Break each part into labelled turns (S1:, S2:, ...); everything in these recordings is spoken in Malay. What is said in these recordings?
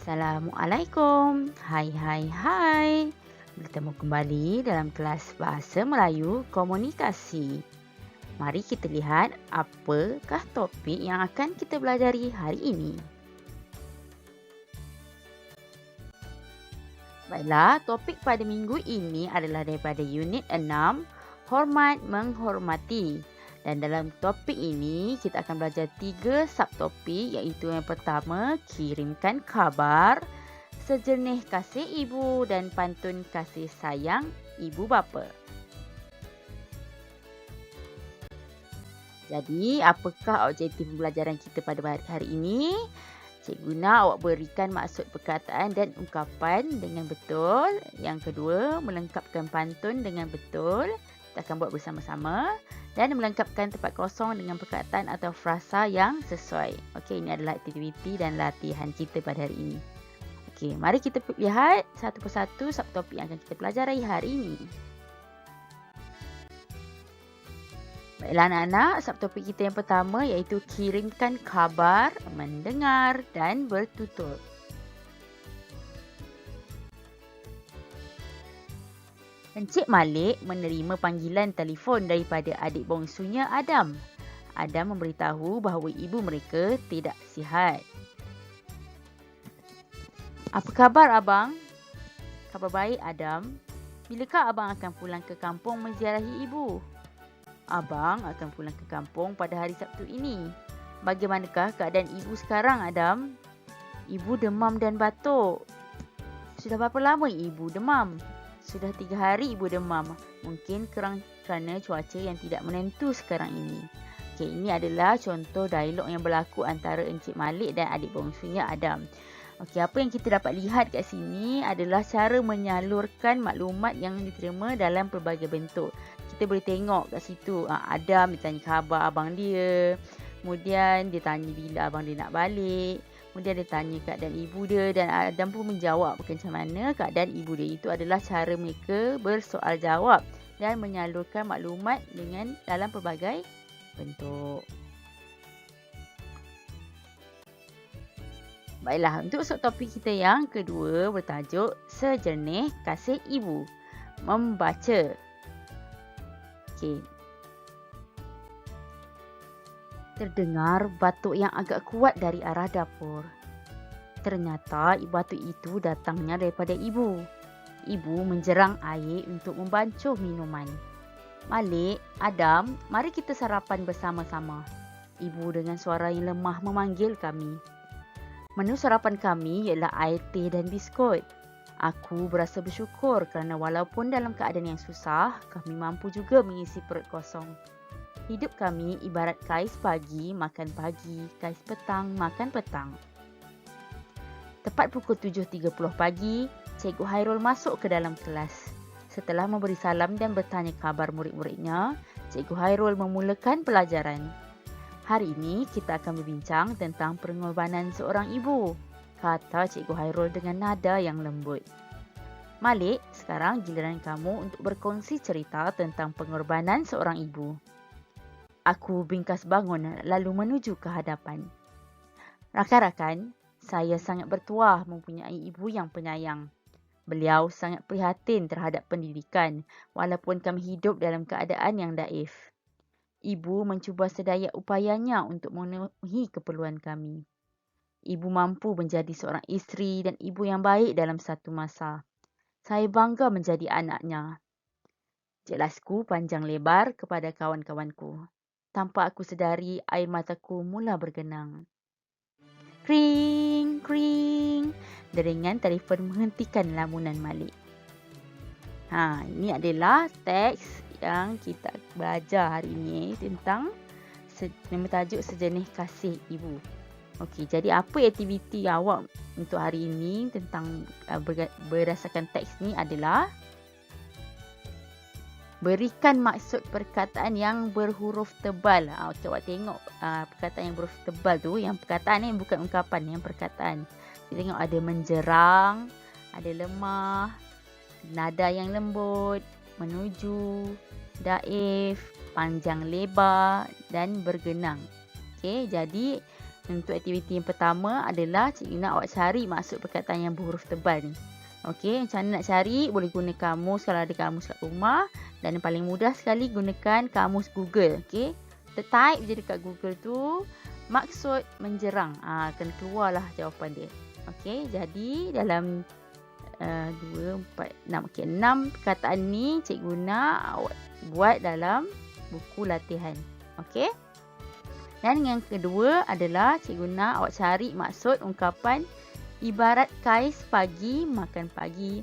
S1: Assalamualaikum. Hai. Bertemu kembali dalam kelas Bahasa Melayu Komunikasi. Mari kita lihat apakah topik yang akan kita pelajari hari ini. Baiklah, topik pada minggu ini adalah daripada unit 6, Hormat Menghormati. Dan dalam topik ini, kita akan belajar 3 subtopik iaitu yang pertama, kirimkan khabar, sejernih kasih ibu dan pantun kasih sayang ibu bapa. Jadi, apakah objektif pembelajaran kita pada hari ini? Cikgu nak awak berikan maksud perkataan dan ungkapan dengan betul. Yang kedua, melengkapkan pantun dengan betul. Kita akan buat bersama-sama. Dan melengkapkan tempat kosong dengan perkataan atau frasa yang sesuai. Okey, ini adalah aktiviti dan latihan kita pada hari ini. Okey, mari kita lihat satu persatu subtopik yang akan kita pelajari hari ini. Baiklah anak-anak, subtopik kita yang pertama iaitu kirimkan khabar, mendengar dan bertutur. Encik Malik menerima panggilan telefon daripada adik bongsunya Adam. Adam memberitahu bahawa ibu mereka tidak sihat. Apa khabar abang? Khabar baik Adam. Bilakah abang akan pulang ke kampung menziarahi ibu? Abang akan pulang ke kampung pada hari Sabtu ini. Bagaimanakah keadaan ibu sekarang Adam? Ibu demam dan batuk. Sudah berapa lama ibu demam? Sudah 3 hari ibu demam. Mungkin kerana cuaca yang tidak menentu sekarang ini. Okey, ini adalah contoh dialog yang berlaku antara Encik Malik dan adik bongsunya Adam. Okey, apa yang kita dapat lihat kat sini adalah cara menyalurkan maklumat yang diterima dalam pelbagai bentuk. Kita boleh tengok kat situ, Adam dia tanya khabar abang dia. Kemudian dia tanya bila abang dia nak balik. Kemudian dia tanya keadaan ibu dia dan Adam pun menjawab macam mana keadaan ibu dia. Itu adalah cara mereka bersoal jawab dan menyalurkan maklumat dengan dalam pelbagai bentuk. Baiklah, untuk subtopik kita yang kedua bertajuk Sejernih Kasih Ibu. Membaca. Okey. Terdengar batuk yang agak kuat dari arah dapur. Ternyata batuk itu datangnya daripada ibu. Ibu menjerang air untuk membancuh minuman. Malik, Adam, mari kita sarapan bersama-sama. Ibu dengan suara yang lemah memanggil kami. Menu sarapan kami ialah air teh dan biskut. Aku berasa bersyukur kerana walaupun dalam keadaan yang susah, kami mampu juga mengisi perut kosong. Hidup kami ibarat kais pagi, makan pagi, kais petang, makan petang. Tepat pukul 7.30 pagi, Cikgu Hairul masuk ke dalam kelas. Setelah memberi salam dan bertanya khabar murid-muridnya, Cikgu Hairul memulakan pelajaran. Hari ini kita akan berbincang tentang pengorbanan seorang ibu, kata Cikgu Hairul dengan nada yang lembut. Malik, sekarang giliran kamu untuk berkongsi cerita tentang pengorbanan seorang ibu. Aku bingkas bangun lalu menuju ke hadapan. Rakan-rakan, saya sangat bertuah mempunyai ibu yang penyayang. Beliau sangat prihatin terhadap pendidikan walaupun kami hidup dalam keadaan yang daif. Ibu mencuba sedaya upayanya untuk memenuhi keperluan kami. Ibu mampu menjadi seorang isteri dan ibu yang baik dalam satu masa. Saya bangga menjadi anaknya. Jelasku panjang lebar kepada kawan-kawanku. Tanpa aku sedari, air mataku mula bergenang. Kring, kring. Deringan telefon menghentikan lamunan Malik. Ini adalah teks yang kita belajar hari ini tentang tajuk Sejenih Kasih Ibu. Okey, jadi apa aktiviti awak untuk hari ini tentang berdasarkan teks ni adalah berikan maksud perkataan yang berhuruf tebal. Okey, awak tengok perkataan yang berhuruf tebal tu, yang perkataan ni bukan ungkapan, yang perkataan. Kita tengok ada menjerang, ada lemah, nada yang lembut, menuju, daif, panjang lebar dan bergenang. Okey, jadi Untuk aktiviti yang pertama adalah cikgu nak awak cari maksud perkataan yang berhuruf tebal ni. Okey, macam mana nak cari? Boleh guna kamus kalau ada kamus kat rumah. Dan yang paling mudah sekali gunakan kamus Google. Okey, type je dekat Google tu maksud menjerang. Akan keluarlah jawapan dia. Okey, jadi dalam 2, 4, 6. Okey, 6 perkataan ni cikgu nak awak buat dalam buku latihan. Okey. Dan yang kedua adalah cikgu nak awak cari maksud ungkapan ibarat kais pagi makan pagi,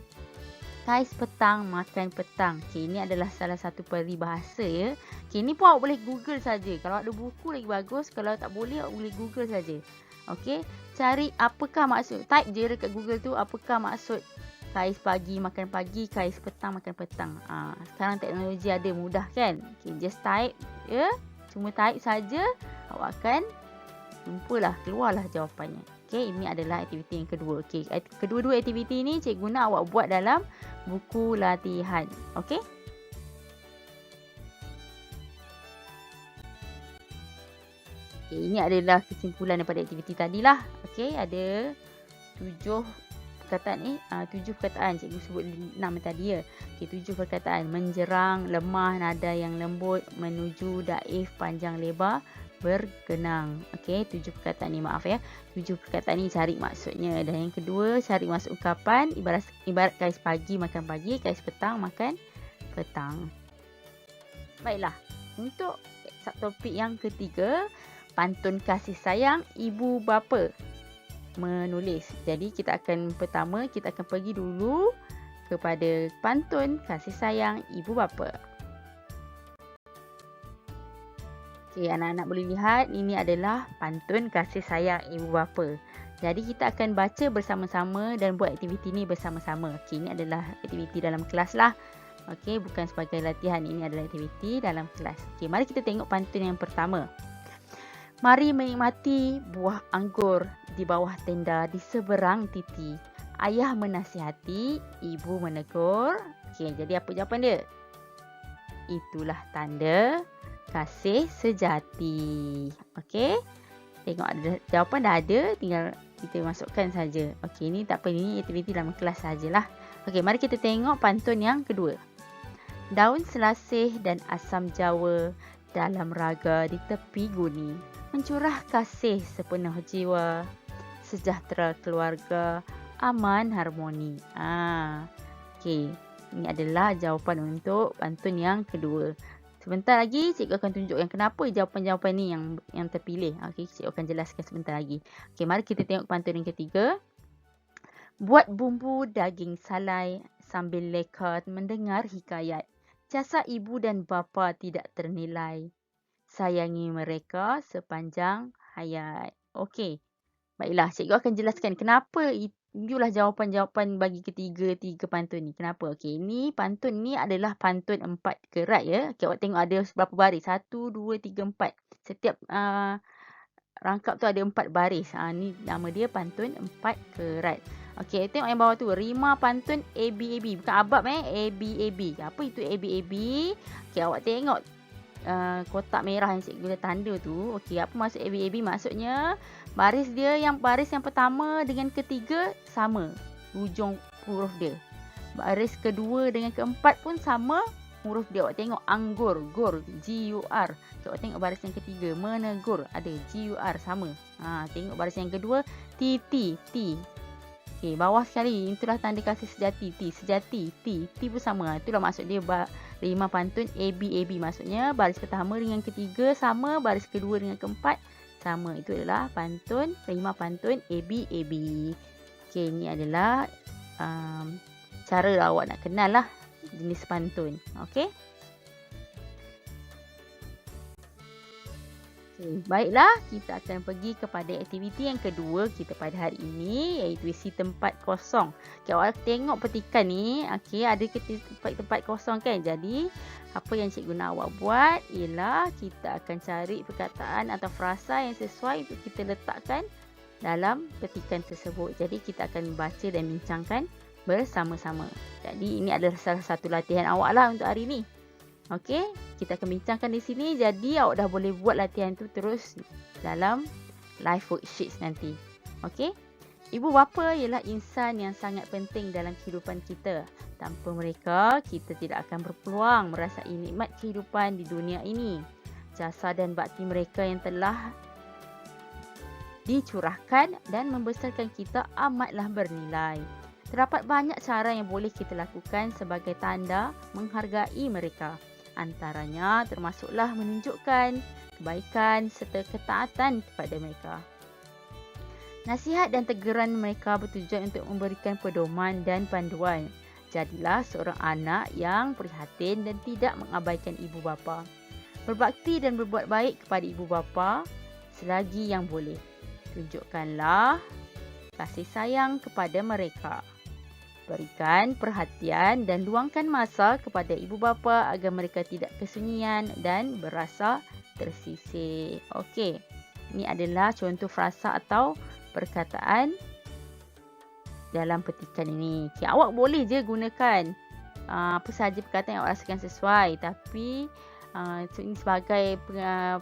S1: kais petang makan petang. Okey, ini adalah salah satu peribahasa ya. Okey, ini pun awak boleh Google saja. Kalau ada buku lagi bagus, kalau tak boleh awak boleh Google saja. Okey, cari apakah maksud, type je dekat Google tu apakah maksud kais pagi makan pagi, kais petang makan petang. Sekarang teknologi ada, mudah kan? Okey, just type ya. Cuma type saja, awak akan jumpalah, keluarlah jawapannya. Okey, ini adalah aktiviti yang kedua. Okey, kedua-dua aktiviti ni cikgu nak awak buat dalam buku latihan. Okey? Okey, ini adalah kesimpulan daripada aktiviti tadilah. Okey, ada 7 perkataan 7 perkataan. Cikgu sebut 6 tadi ya. Okey, 7 perkataan. Menjerang, lemah, nada yang lembut, menuju, daif, panjang lebar, bergenang. Okey, 7 perkataan ni, maaf ya. 7 perkataan ni cari maksudnya. Dan yang kedua, cari maksud ungkapan ibarat kais pagi makan pagi, kais petang makan petang. Baiklah, untuk subtopik yang ketiga, pantun kasih sayang ibu bapa menulis. Jadi kita akan pergi dulu kepada pantun kasih sayang ibu bapa. Okey, anak-anak boleh lihat ini adalah pantun kasih sayang ibu bapa. Jadi kita akan baca bersama-sama dan buat aktiviti ni bersama-sama. Okey, ini adalah aktiviti dalam kelas lah. Okey, bukan sebagai latihan, ini adalah aktiviti dalam kelas. Okey, mari kita tengok pantun yang pertama. Mari menikmati buah anggur di bawah tenda di seberang titi. Ayah menasihati, ibu menegur. Okey, jadi apa jawapan dia? Itulah tanda kasih sejati. Okey. Tengok ada jawapan dah ada, tinggal kita masukkan saja. Okey, ini tak apa, ini aktiviti dalam kelas sajalah. Okey, mari kita tengok pantun yang kedua. Daun selasih dan asam jawa dalam raga di tepi guni, mencurah kasih sepenuh jiwa, sejahtera keluarga, aman harmoni. Okey, ini adalah jawapan untuk pantun yang kedua. Sebentar lagi cikgu akan tunjukkan kenapa jawapan-jawapan ni yang terpilih. Okey, cikgu akan jelaskan sebentar lagi. Okey, mari kita tengok pantun yang ketiga. Buat bumbu daging salai sambil leka mendengar hikayat. Jasa ibu dan bapa tidak ternilai. Sayangi mereka sepanjang hayat. Okey. Baiklah, cikgu akan jelaskan kenapa itulah jawapan-jawapan bagi tiga pantun ni. Kenapa? Okey, ini pantun ni adalah pantun 4 kerat ya. Okey, awak tengok ada berapa baris? 1, 2, 3, 4. Setiap rangkap tu ada 4 baris. Ni nama dia pantun 4 kerat. Okey, tengok yang bawah tu. Rima pantun ABAB. Bukan abab ABAB. Apa itu ABAB? Okey, awak tengok kotak merah yang cikgu dah tanda tu. Okey, apa maksud ABAB? Maksudnya baris yang pertama dengan ketiga sama hujung huruf dia. Baris kedua dengan keempat pun sama huruf dia. Awak tengok anggur, gur, G-U-R. Awak tengok baris yang ketiga, menegur, ada G-U-R sama. Tengok baris yang kedua, T. Okey, bawah sekali, itulah tanda kasih sejati, T, sejati, T pun sama. Itulah maksud dia rima pantun ABAB. Maksudnya baris pertama dengan ketiga sama, baris kedua dengan keempat sama. Itu adalah pantun, rima pantun ABAB. Okey, ini adalah cara awak nak kenal lah jenis pantun. Okey. Baiklah, kita akan pergi kepada aktiviti yang kedua kita pada hari ini, iaitu isi tempat kosong. Okay, awak tengok petikan ni, okay, ada tempat kosong kan? Jadi, apa yang cikgu nak awak buat ialah kita akan cari perkataan atau frasa yang sesuai untuk kita letakkan dalam petikan tersebut. Jadi, kita akan baca dan bincangkan bersama-sama. Jadi, ini adalah salah satu latihan awak lah untuk hari ini. Okey, kita akan bincangkan di sini. Jadi awak dah boleh buat latihan tu terus dalam live worksheets nanti. Okey? Ibu bapa ialah insan yang sangat penting dalam kehidupan kita. Tanpa mereka, kita tidak akan berpeluang merasai nikmat kehidupan di dunia ini. Jasa dan bakti mereka yang telah dicurahkan dan membesarkan kita amatlah bernilai. Terdapat banyak cara yang boleh kita lakukan sebagai tanda menghargai mereka. Antaranya termasuklah menunjukkan kebaikan serta ketaatan kepada mereka. Nasihat dan teguran mereka bertujuan untuk memberikan pedoman dan panduan. Jadilah seorang anak yang prihatin dan tidak mengabaikan ibu bapa. Berbakti dan berbuat baik kepada ibu bapa selagi yang boleh. Tunjukkanlah kasih sayang kepada mereka. Berikan perhatian dan luangkan masa kepada ibu bapa agar mereka tidak kesunyian dan berasa tersisih. Okey, ini adalah contoh frasa atau perkataan dalam petikan ini. Okay, awak boleh je gunakan apa sahaja perkataan yang awak rasakan sesuai. Tapi ini sebagai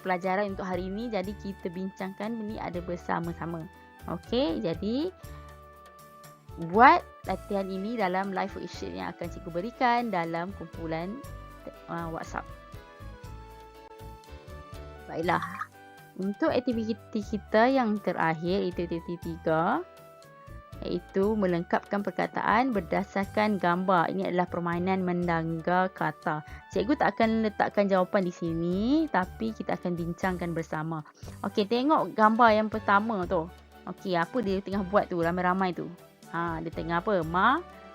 S1: pelajaran untuk hari ini. Jadi kita bincangkan ini ada bersama-sama. Okey, jadi buat latihan ini dalam live worksheet yang akan cikgu berikan dalam kumpulan WhatsApp. Baiklah. Untuk aktiviti kita yang terakhir, itu aktiviti 3, iaitu melengkapkan perkataan berdasarkan gambar. Ini adalah permainan mendangga kata. Cikgu tak akan letakkan jawapan di sini, tapi kita akan bincangkan bersama. Okey, tengok gambar yang pertama tu. Okey, apa dia tengah buat tu, ramai-ramai tu? Dia tengah apa?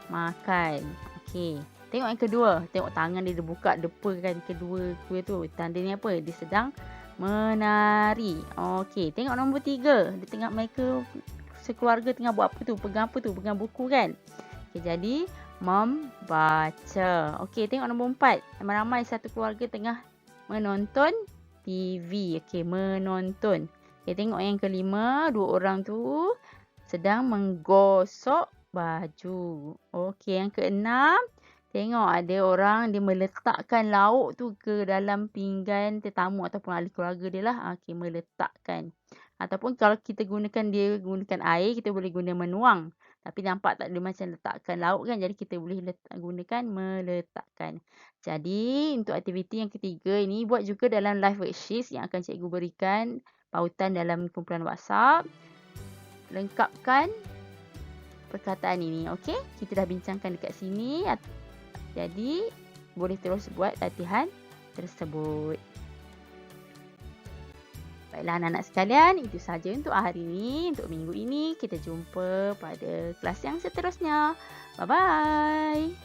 S1: Makan. Okey. Tengok yang kedua. Tengok tangan dia buka depan kedua tu. Tanda ni apa? Dia sedang menari. Okey, tengok nombor 3. Dia tengah mereka sekeluarga tengah buat apa tu? Pegang apa tu? Pegang buku kan? Okey, jadi membaca. Okey, tengok nombor 4. Ramai-ramai satu keluarga tengah menonton TV. Okey, menonton. Okey, tengok yang kelima. 2 orang tu sedang menggosok baju. Okey, yang keenam. Tengok ada orang dia meletakkan lauk tu ke dalam pinggan tetamu ataupun ahli keluarga dia lah. Okey, meletakkan. Ataupun kalau kita gunakan air, kita boleh guna menuang. Tapi nampak tak dia macam letakkan lauk kan. Jadi kita boleh gunakan meletakkan. Jadi untuk aktiviti yang ketiga ini buat juga dalam live worksheet yang akan cikgu berikan pautan dalam kumpulan WhatsApp. Lengkapkan perkataan ini. Okey, kita dah bincangkan dekat sini. Jadi, boleh terus buat latihan tersebut. Baiklah anak-anak sekalian, itu sahaja untuk hari ini. Untuk minggu ini, kita jumpa pada kelas yang seterusnya. Bye-bye.